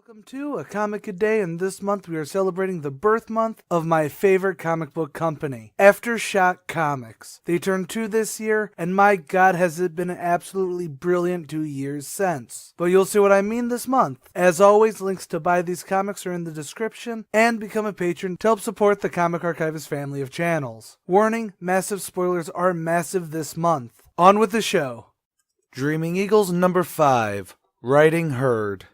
Welcome to A Comic a Day, and this month we are celebrating the birth month of my favorite comic book company, Aftershock Comics. They turned 2 this year, and my god has it been an absolutely brilliant 2 years since. But you'll see what I mean this month. As always, links to buy these comics are in the description, and become a patron to help support the Comic Archivist family of channels. Warning, massive spoilers are massive this month. On with the show. Dreaming Eagles number 5, Riding Herd.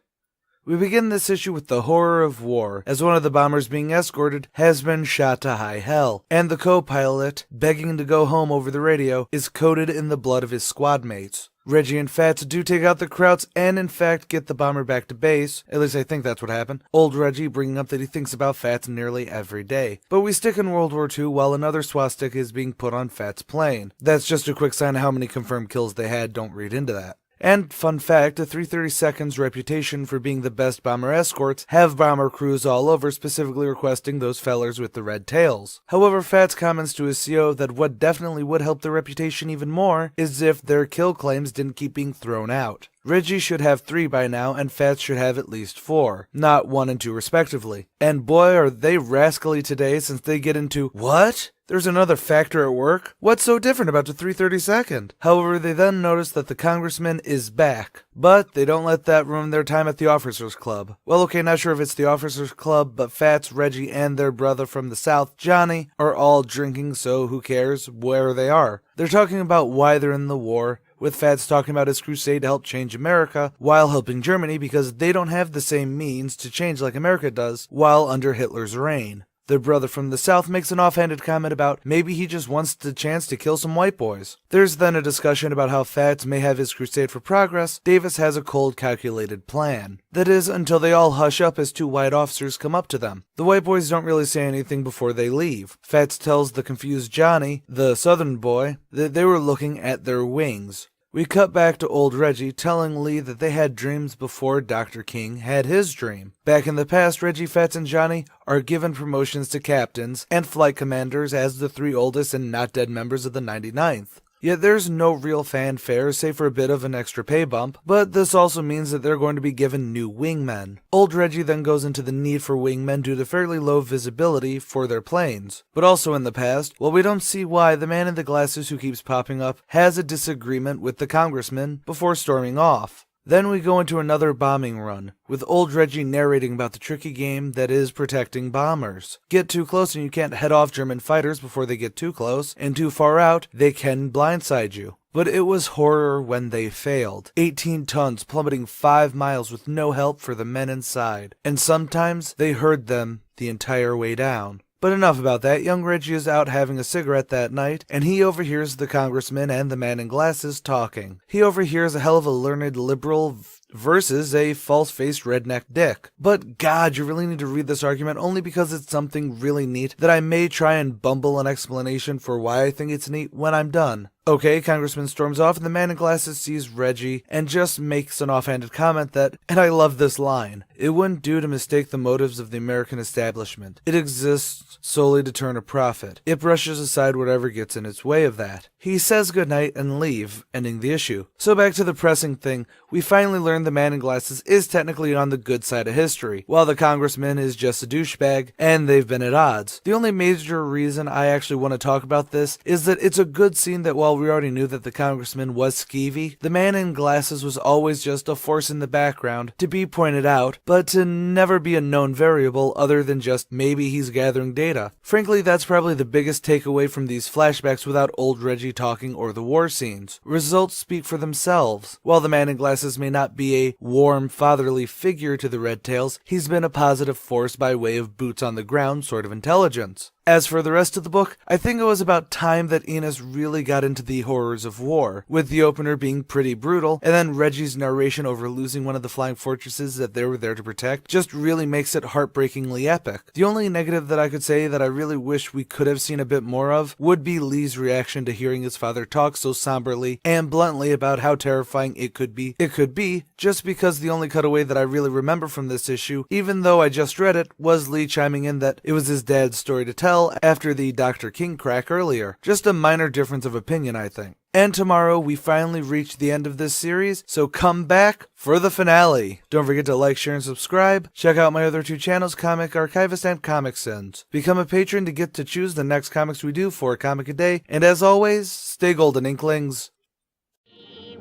We begin this issue with the horror of war, as one of the bombers being escorted has been shot to high hell, and the co-pilot, begging to go home over the radio, is coated in the blood of his squad mates. Reggie and Fats do take out the Krauts and in fact get the bomber back to base, at least I think that's what happened, old Reggie bringing up that he thinks about Fats nearly every day. But we stick in World War II while another swastika is being put on Fats' plane. That's just a quick sign of how many confirmed kills they had, don't read into that. And, fun fact, a 332nd's reputation for being the best bomber escorts have bomber crews all over specifically requesting those fellers with the red tails. However, Fats comments to his CO that what definitely would help their reputation even more is if their kill claims didn't keep being thrown out. Reggie should have 3 by now, and Fats should have at least 4, not 1 and 2 respectively. And boy are they rascally today since they get into, what? There's another factor at work? What's so different about the 332nd? However, they then notice that the congressman is back, but they don't let that ruin their time at the officers club. Well, okay, not sure if it's the officers club, but Fats, Reggie, and their brother from the south, Johnny, are all drinking, so who cares where they are. They're talking about why they're in the war, with Fats talking about his crusade to help change America, while helping Germany because they don't have the same means to change like America does while under Hitler's reign. Their brother from the south makes an offhanded comment about maybe he just wants the chance to kill some white boys. There's then a discussion about how Fats may have his crusade for progress. Davis has a cold, calculated plan. That is, until they all hush up as 2 white officers come up to them. The white boys don't really say anything before they leave. Fats tells the confused Johnny, the southern boy, that they were looking at their wings. We cut back to old Reggie telling Lee that they had dreams before Dr. King had his dream. Back in the past, Reggie, Fats, and Johnny are given promotions to captains and flight commanders as the 3 oldest and not dead members of the 99th. Yet there's no real fanfare save for a bit of an extra pay bump, but this also means that they're going to be given new wingmen. Old Reggie then goes into the need for wingmen due to fairly low visibility for their planes. But also in the past, well, we don't see why the man in the glasses who keeps popping up has a disagreement with the congressman before storming off. Then we go into another bombing run, with old Reggie narrating about the tricky game that is protecting bombers. Get too close and you can't head off German fighters before they get too close, and too far out, they can blindside you. But it was horror when they failed. 18 tons plummeting 5 miles with no help for the men inside, and sometimes they heard them the entire way down. But enough about that. Young Reggie is out having a cigarette that night, and he overhears the congressman and the man in glasses talking. He overhears a hell of a learned liberal versus a false-faced redneck dick. But god, you really need to read this argument only because it's something really neat that I may try and bumble an explanation for why I think it's neat when I'm done. Okay, Congressman storms off and the man in glasses sees Reggie and just makes an offhanded comment that, and I love this line, it wouldn't do to mistake the motives of the American establishment. It exists solely to turn a profit. It brushes aside whatever gets in its way of that. He says goodnight and leave, ending the issue. So back to the pressing thing, we finally learn the man in glasses is technically on the good side of history, while the congressman is just a douchebag, and they've been at odds. The only major reason I actually want to talk about this is that it's a good scene that while we already knew that the congressman was skeevy, the man in glasses was always just a force in the background to be pointed out, but to never be a known variable other than just maybe he's gathering data. Frankly, that's probably the biggest takeaway from these flashbacks without old Reggie talking or the war scenes. Results speak for themselves. While the man in glasses may not be a warm, fatherly figure to the Red Tails, he's been a positive force by way of boots on the ground sort of intelligence. As for the rest of the book, I think it was about time that Enos really got into the horrors of war, with the opener being pretty brutal, and then Reggie's narration over losing one of the flying fortresses that they were there to protect just really makes it heartbreakingly epic. The only negative that I could say that I really wish we could have seen a bit more of would be Lee's reaction to hearing his father talk so somberly and bluntly about how terrifying it could be, just because the only cutaway that I really remember from this issue, even though I just read it, was Lee chiming in that it was his dad's story to tell, well after the Dr. King crack earlier. Just a minor difference of opinion, I think. And tomorrow we finally reach the end of this series, so come back for the finale. Don't forget to like, share, and subscribe. Check out my other 2 channels, Comic Archivist and ComicSins. Become a patron to get to choose the next comics we do for a comic a day. And as always, stay golden, Inklings.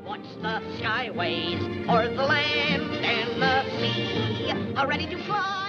Watch the skyways, or the land and the sea, are ready to fly.